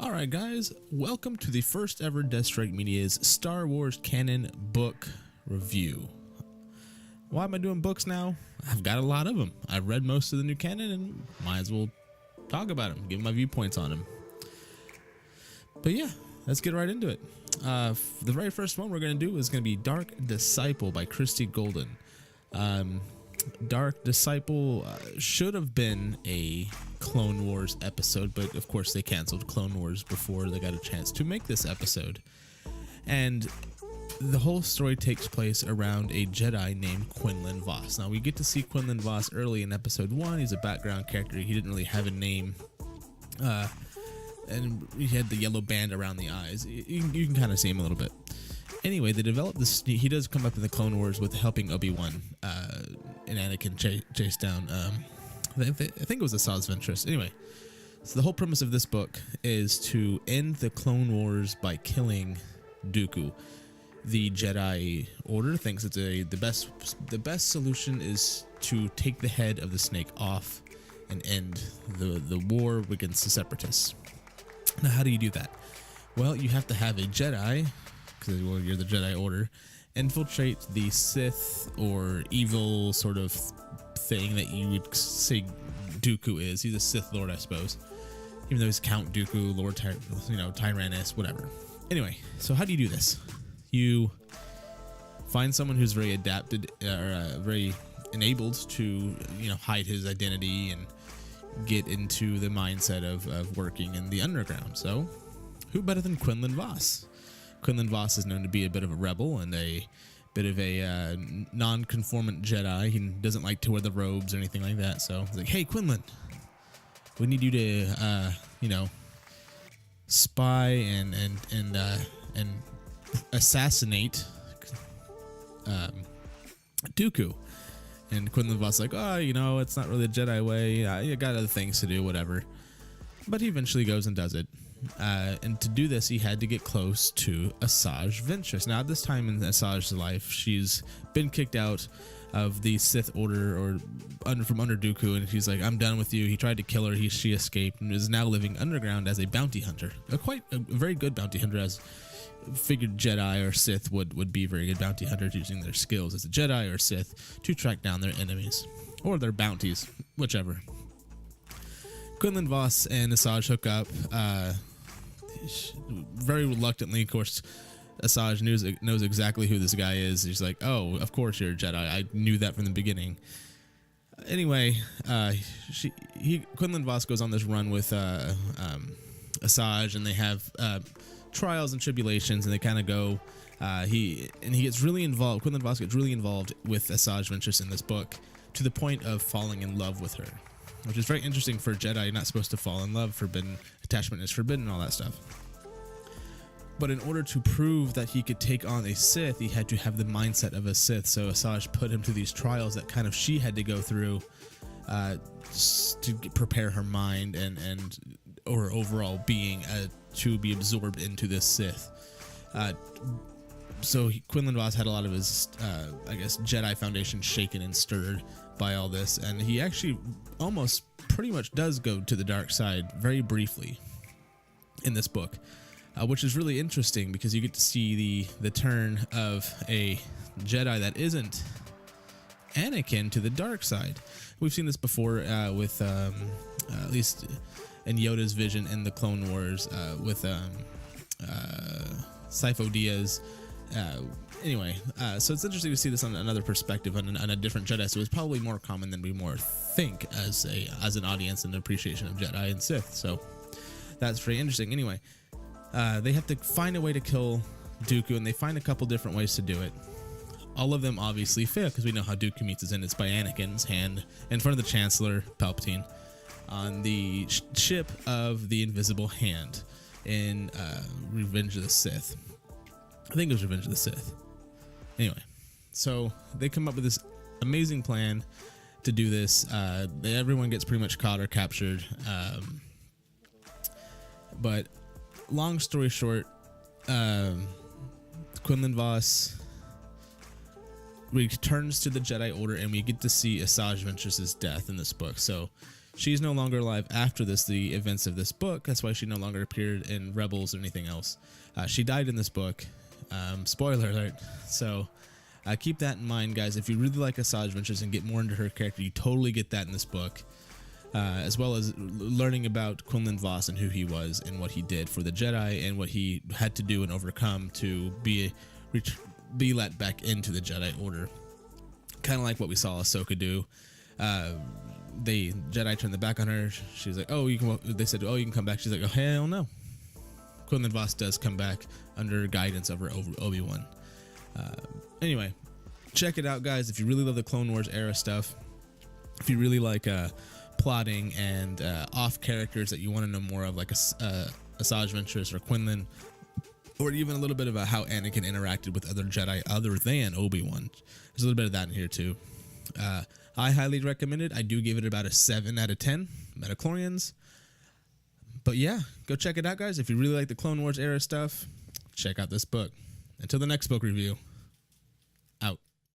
Alright guys, welcome to the first ever DeathStryke Media's Star Wars canon book review. Why am I doing books now? I've got a lot of them. I've read most of the new canon and might as well talk about them, give my viewpoints on them. But yeah, let's get right into it. The very first one we're going to do is going to be Dark Disciple by Christy Golden. Dark Disciple should have been a Clone Wars episode, but of course they canceled Clone Wars before they got a chance to make this episode. And the whole story takes place around a Jedi named Quinlan Vos. Now we get to see Quinlan Vos early in episode 1. He's a background character. He didn't really have a name. And he had the yellow band around the eyes. You can kind of see him a little bit. Anyway, they developed this. He does come up in the Clone Wars with helping Obi-Wan and Anakin chase down. I think it was Asajj Ventress. Anyway, so the whole premise of this book is to end the Clone Wars by killing Dooku. The Jedi Order thinks it's the best solution is to take the head of the snake off and end the war against the Separatists. Now, how do you do that? Well, you have to have a Jedi, because you're the Jedi Order, infiltrate the Sith or evil sort of thing that you would say Dooku is. He's a Sith Lord, I suppose. Even though he's Count Dooku, Lord Tyrannus, whatever. Anyway, so how do you do this? You find someone who's very adapted, or very enabled to, hide his identity and get into the mindset of working in the underground. So, who better than Quinlan Vos? Quinlan Vos is known to be a bit of a rebel and a bit of a non-conformant Jedi. He doesn't like to wear the robes or anything like that. So he's like, "Hey, Quinlan, we need you to, spy and assassinate Dooku." And Quinlan Vos is like, "Oh, it's not really the Jedi way. You got other things to do, whatever." But he eventually goes and does it. And to do this, he had to get close to Asajj Ventress. Now, at this time in Asajj's life, she's been kicked out of the Sith Order or from under Dooku, and he's like, "I'm done with you." He tried to kill her. She escaped and is now living underground as a bounty hunter. A very good bounty hunter, as figured Jedi or Sith would be very good bounty hunters, using their skills as a Jedi or Sith to track down their enemies or their bounties, whichever. Quinlan Vos and Asajj hook up very reluctantly. Of course, Asajj knows exactly who this guy is. He's like, "Oh, of course you're a Jedi. I knew that from the beginning." Anyway, Quinlan Vos goes on this run with Asajj, and they have trials and tribulations, and they kind of go. He gets really involved. Quinlan Vos gets really involved with Asajj Ventress in this book, to the point of falling in love with her, which is very interesting for a Jedi. You're not supposed to fall in love. Attachment is forbidden, all that stuff. But in order to prove that he could take on a Sith, he had to have the mindset of a Sith. So Asajj put him to these trials that kind of she had to go through to prepare her mind or overall being to be absorbed into this Sith. So Quinlan Vos had a lot of his, Jedi foundation shaken and stirred by all this, and he actually almost pretty much does go to the dark side very briefly in this book, which is really interesting because you get to see the turn of a Jedi that isn't Anakin to the dark side. We've seen this before with at least in Yoda's vision in the Clone Wars with Sifo Dyas. So it's interesting to see this on another perspective, on a different Jedi. So it's probably more common than we more think as an audience and appreciation of Jedi and Sith. So that's very interesting. Anyway, they have to find a way to kill Dooku, and they find a couple different ways to do it. All of them obviously fail, because we know how Dooku meets his end. It's by Anakin's hand in front of the Chancellor Palpatine on the ship of the Invisible Hand in Revenge of the Sith. I think it was Revenge of the Sith. Anyway, so they come up with this amazing plan to do this. Everyone gets pretty much caught or captured. But long story short, Quinlan Vos returns to the Jedi Order, and we get to see Asajj Ventress' death in this book. So She's no longer alive after the events of this book. That's why she no longer appeared in Rebels or anything else. She died in this book. Spoiler alert. So keep that in mind, guys. If you really like Asajj Ventress and get more into her character, you totally get that in this book. As well as learning about Quinlan Vos and who he was and what he did for the Jedi and what he had to do and overcome to be let back into the Jedi Order. Kind of like what we saw Ahsoka do. The Jedi turned their back on her. She's like, "Oh, you can." They said, "Oh, you can come back." She's like, "Oh, hell no." Quinlan Vos does come back under guidance of her Obi-Wan. Anyway, check it out, guys. If you really love the Clone Wars era stuff, if you really like plotting and off characters that you want to know more of, like Asajj Ventress or Quinlan, or even a little bit about how Anakin interacted with other Jedi other than Obi-Wan. There's a little bit of that in here too. I highly recommend it. I do give it about a 7 out of 10 Metachlorians. But yeah, go check it out, guys. If you really like the Clone Wars era stuff, check out this book. Until the next book review.